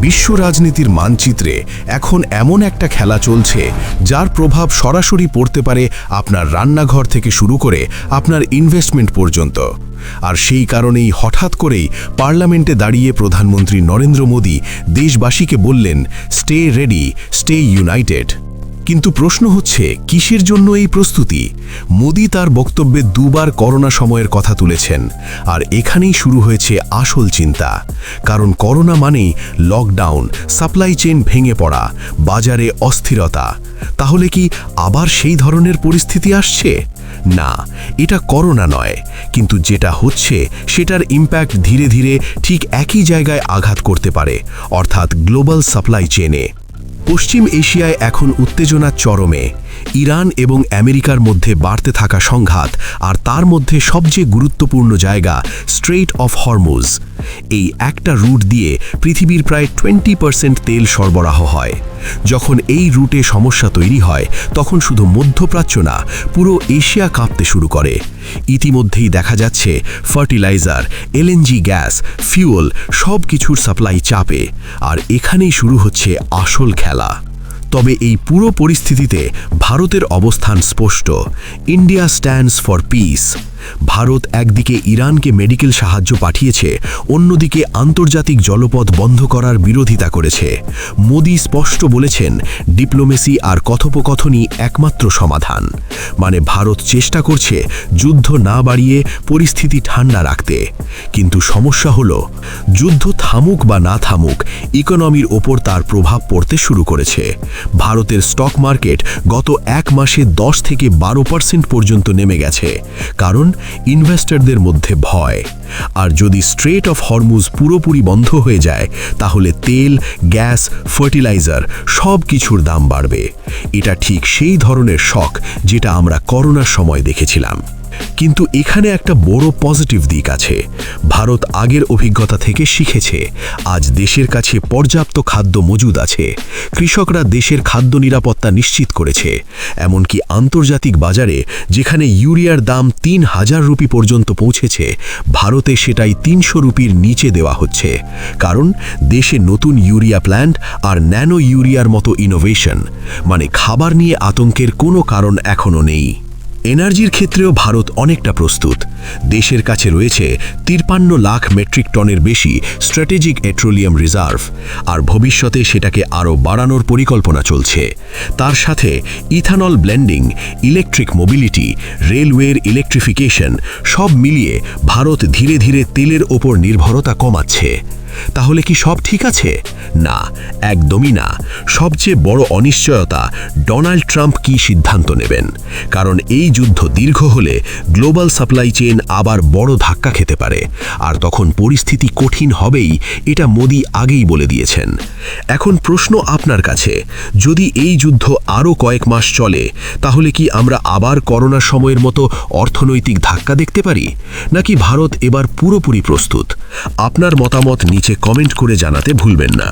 বিশ্ব রাজনীতির মানচিত্রে এখন এমন একটা খেলা চলছে যার প্রভাব সরাসরি পড়তে পারে আপনার রান্নাঘর থেকে শুরু করে আপনার ইনভেস্টমেন্ট পর্যন্ত। আর সেই কারণেই হঠাৎ করেই পার্লামেন্টে দাঁড়িয়ে প্রধানমন্ত্রী নরেন্দ্র মোদী দেশবাসীকে বললেন, স্টে রেডি, স্টে ইউনাইটেড। কিন্তু প্রশ্ন হচ্ছে, কিসের জন্য এই প্রস্তুতি? মোদী তার বক্তব্যে দুবার করোনা সময়ের কথা তুলেছেন, আর এখানেই শুরু হয়েছে আসল চিন্তা। কারণ করোনা মানেই লকডাউন, সাপ্লাই চেইন ভেঙে পড়া, বাজারে অস্থিরতা। তাহলে কি আবার সেই ধরনের পরিস্থিতি আসছে? না, এটা করোনা নয়, কিন্তু যেটা হচ্ছে সেটার ইম্প্যাক্ট ধীরে ধীরে ঠিক একই জায়গায় আঘাত করতে পারে, অর্থাৎ গ্লোবাল সাপ্লাই চেইনে। পশ্চিম এশিয়ায় এখন উত্তেজনা চরমে। ইরান এবং আমেরিকার মধ্যে বাড়তে থাকা সংঘাত, আর তার মধ্যে সবচেয়ে গুরুত্বপূর্ণ জায়গা স্ট্রেইট অফ হরমুজ। এই একটা রুট দিয়ে পৃথিবীর প্রায় 20% তেল সরবরাহ হয়। যখন এই রুটে সমস্যা তৈরি হয়, তখন শুধু মধ্যপ্রাচ্য না, পুরো এশিয়া কাঁপতে শুরু করে। ইতিমধ্যেই দেখা যাচ্ছে ফার্টিলাইজার, এলএনজি গ্যাস, ফিউল সব কিছুর সাপ্লাই চাপে, আর এখানেই শুরু হচ্ছে আসল খেলা। তবে এই পুরো পরিস্থিতিতে ভারতের অবস্থান স্পষ্ট। India stands for piece. Bharat একদিকে ইরানকে মেডিকেল সাহায্য পাঠিয়েছে, অন্যদিকে আন্তর্জাতিক জলপথ বন্ধ করার বিরোধিতা করেছে। মোদী স্পষ্ট বলেছেন, ডিপ্লোমেসি আর কথোপকথনই একমাত্র সমাধান। মানে ভারত চেষ্টা করছে যুদ্ধ না বাড়িয়ে পরিস্থিতি ঠান্ডা রাখতে। কিন্তু সমস্যা হলো, যুদ্ধ থামুক বা না থামুক, ইকোনমির ওপর তার প্রভাব পড়তে শুরু করেছে। ভারতের স্টক মার্কেট গত এক মাসে 10 থেকে 12% পর্যন্ত নেমে গেছে, কারণ ইনভেস্টরদের মধ্যে ভয়। আর যদি স্ট্রেট অফ হরমুজ পুরোপুরি বন্ধ হয়ে যায়, তাহলে তেল, গ্যাস, ফার্টিলাইজার সব কিছুর দাম বাড়বে। এটা ঠিক সেই ধরনের শক যেটা আমরা করোনার সময় দেখেছিলাম। কিন্তু এখানে একটা বড় পজিটিভ দিক আছে। ভারত আগের অভিজ্ঞতা থেকে শিখেছে। আজ দেশের কাছে পর্যাপ্ত খাদ্য মজুদ আছে। কৃষকরা দেশের খাদ্য নিরাপত্তা নিশ্চিত করেছে। এমনকি আন্তর্জাতিক বাজারে যেখানে ইউরিয়ার দাম 3000 রুপি পর্যন্ত পৌঁছেছে, ভারতে সেটাই 300 রুপির নিচে দেওয়া হচ্ছে। কারণ দেশে নতুন ইউরিয়া প্ল্যান্ট আর ন্যানো ইউরিয়ার মতো ইনোভেশন। মানে খাবার নিয়ে আতঙ্কের কোনো কারণ এখনো নেই। এনার্জির ক্ষেত্রেও ভারত অনেকটা প্রস্তুত। দেশের কাছে রয়েছে 53 লাখ মেট্রিক টনের বেশি স্ট্র্যাটেজিক পেট্রোলিয়াম রিজার্ভ, আর ভবিষ্যতে সেটাকে আরও বাড়ানোর পরিকল্পনা চলছে। তার সাথে ইথানল ব্লেন্ডিং, ইলেকট্রিক মোবিলিটি, রেলওয়ের ইলেকট্রিফিকেশন সব মিলিয়ে ভারত ধীরে ধীরে তেলের ওপর নির্ভরতা কমাচ্ছে। তাহলে কি সব ঠিক আছে? না, একদমই না। সবচেয়ে বড় অনিশ্চয়তা, ডোনাল্ড ট্রাম্প কি সিদ্ধান্ত নেবেন। কারণ এই যুদ্ধ দীর্ঘ হলে গ্লোবাল সাপ্লাই চেইন আবার বড় ধাক্কা খেতে পারে, আর তখন পরিস্থিতি কঠিন হবেই, এটা মোদী আগেই বলে দিয়েছেন। এখন প্রশ্ন আপনার কাছে, যদি এই যুদ্ধ আরও কয়েক মাস চলে, তাহলে কি আমরা আবার করোনার সময়ের মতো অর্থনৈতিক ধাক্কা দেখতে পারি, নাকি ভারত এবার পুরোপুরি প্রস্তুত? আপনার মতামত নিচে কমেন্ট করে জানাতে ভুলবেন না।